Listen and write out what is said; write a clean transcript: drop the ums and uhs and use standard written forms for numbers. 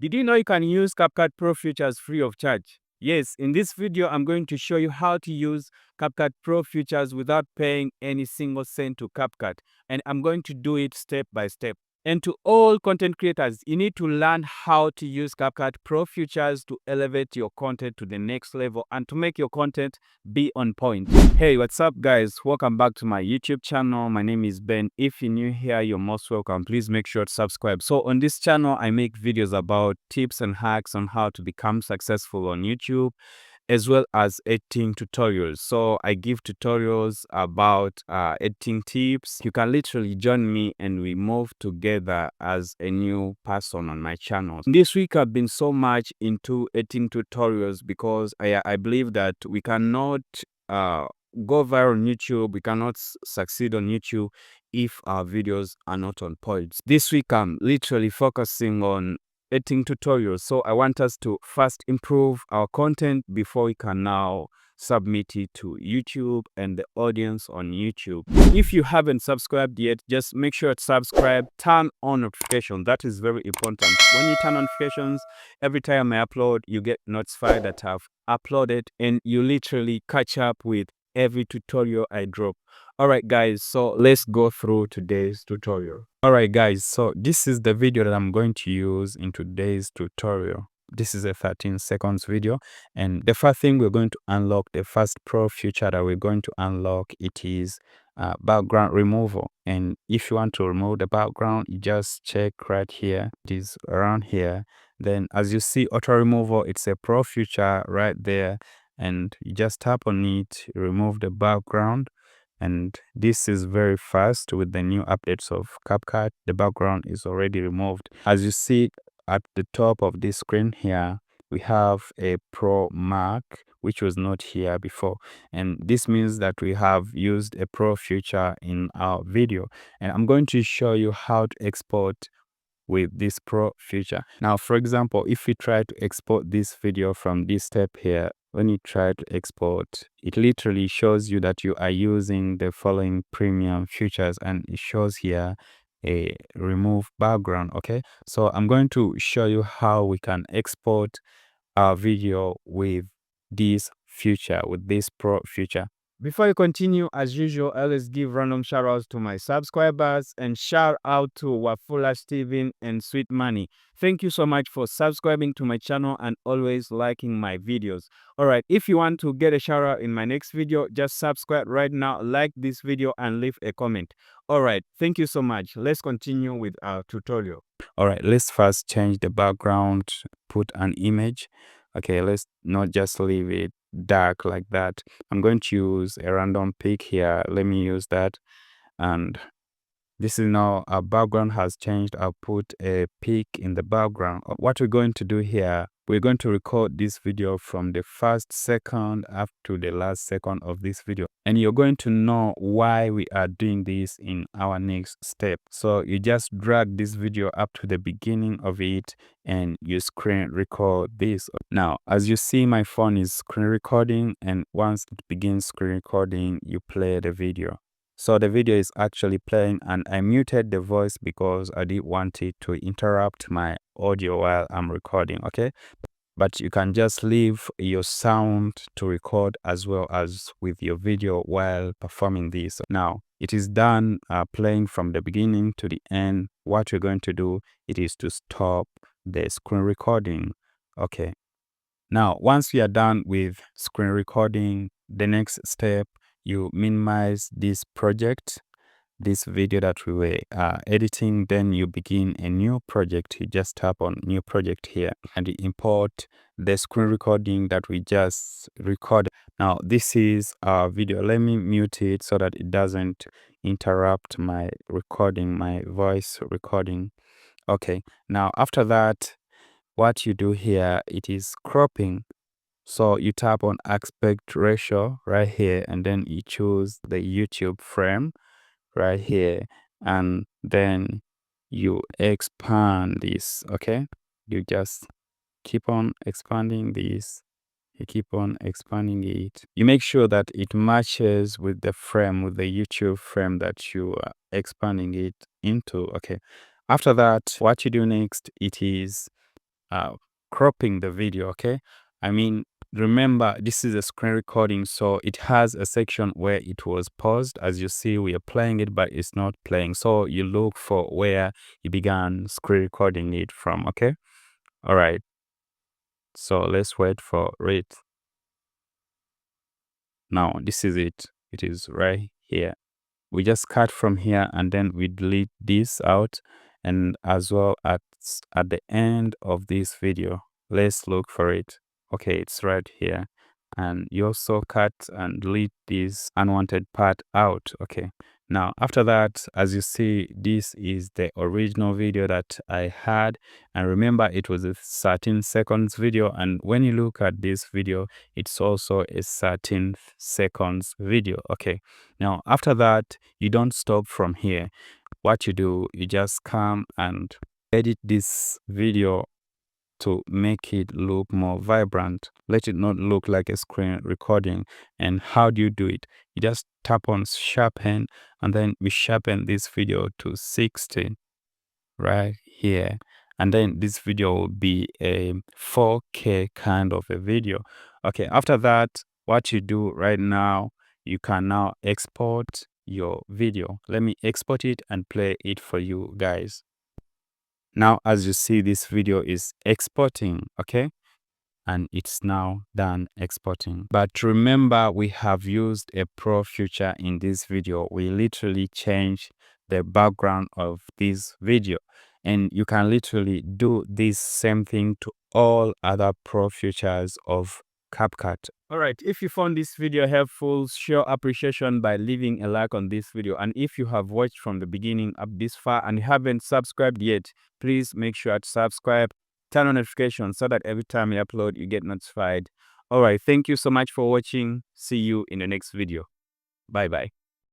Did you know you can use CapCut Pro features free of charge? Yes, in this video, I'm going to show you how to use CapCut Pro features without paying any single cent to CapCut. And I'm going to do it step by step. And to all content creators, you need to learn how to use CapCut Pro features to elevate your content to the next level and to make your content be on point. Hey, what's up guys? Welcome back to my YouTube channel. My name is Ben. If you're new here, you're most welcome. Please make sure to subscribe. So on this channel, I make videos about tips and hacks on how to become successful on YouTube, as well as editing tutorials. So I give tutorials about editing tips. You can literally join me and we move together as a new person on my channel. This week I've been so much into editing tutorials because I believe that we cannot go viral on YouTube, we cannot succeed on YouTube if our videos are not on point. This week I'm literally focusing on editing tutorials. So I want us to first improve our content before we can now submit it to YouTube and the audience on YouTube. If you haven't subscribed yet, just make sure to subscribe, turn on notifications. That is very important. When you turn on notifications, every time I upload, you get notified that I've uploaded and you literally catch up with every tutorial I drop. Alright guys, so let's go through today's tutorial. Alright guys, so this is the video that I'm going to use in today's tutorial. This is a 13 seconds video, and the first thing we're going to unlock, the first pro feature that we're going to unlock, it is background removal. And if you want to remove the background, you just check right here. It is around here. Then as you see, auto removal, it's a pro feature right there, and you just tap on it, remove the background. And this is very fast with the new updates of CapCut. The background is already removed. As you see at the top of this screen here, we have a Pro mark, which was not here before. And this means that we have used a Pro feature in our video. And I'm going to show you how to export with this Pro feature. Now, for example, if we try to export this video from this step here, when you try to export, it literally shows you that you are using the following premium features, and it shows here a remove background. Okay, so I'm going to show you how we can export our video with this feature, with this Pro feature. Before you continue, as usual, I always give random shoutouts to my subscribers, and shout out to Wafula Steven and Sweet Money. Thank you so much for subscribing to my channel and always liking my videos. Alright, if you want to get a shout out in my next video, just subscribe right now, like this video and leave a comment. Alright, thank you so much. Let's continue with our tutorial. Alright, let's first change the background, put an image. Okay, let's not just leave it dark like that. I'm going to use a random pic here. Let me use that. And this is now our background has changed. I'll put a pic in the background. What we're going to do here, we're going to record this video from the first second up to the last second of this video. And you're going to know why we are doing this in our next step. So you just drag this video up to the beginning of it and you screen record this. Now, as you see, my phone is screen recording, and once it begins screen recording, you play the video. So the video is actually playing, and I muted the voice because I didn't want it to interrupt my audio while I'm recording, okay? But you can just leave your sound to record as well as with your video while performing this. Now, it is done playing from the beginning to the end. What you're going to do, it is to stop the screen recording, okay? Now, once we are done with screen recording, the next step, you minimize this project, this video that we were editing. Then you begin a new project. You just tap on new project here and you import the screen recording that we just recorded. Now, this is our video. Let me mute it so that it doesn't interrupt my recording, my voice recording. Okay, now after that, what you do here, it is cropping. So you tap on aspect ratio right here, and then you choose the YouTube frame right here, and then you expand this. Okay, you just keep on expanding this. You keep on expanding it. You make sure that it matches with the frame, with the YouTube frame that you are expanding it into. Okay, after that, what you do next, it is cropping the video, okay? I mean, remember, this is a screen recording, so it has a section where it was paused. As you see, we are playing it, but it's not playing. So you look for where you began screen recording it from, okay? All right. So let's wait for it. Now, this is it. It is right here. We just cut from here and then we delete this out, and as well at the end of this video, let's look for it. Okay, it's right here, and you also cut and delete this unwanted part out. Okay, now after that, as you see, this is the original video that I had, and remember, it was a 13 seconds video, and when you look at this video, it's also a 13 seconds video. Okay, now after that, you don't stop from here. What you do, you just come and edit this video to make it look more vibrant. Let it not look like a screen recording. And how do you do it? You just tap on sharpen, and then we sharpen this video to 60 right here, and then this video will be a 4K kind of a video. Okay, after that, what you do right now, you can now export your video. Let me export it and play it for you guys. Now, as you see, this video is exporting, okay? And it's now done exporting. But remember, we have used a pro feature in this video. We literally changed the background of this video, and you can literally do this same thing to all other pro features of CapCut. All right, if you found this video helpful, show appreciation by leaving a like on this video. And if you have watched from the beginning up this far and haven't subscribed yet, please make sure to subscribe, turn on notifications so that every time I upload, you get notified. All right, thank you so much for watching. See you in the next video. Bye-bye.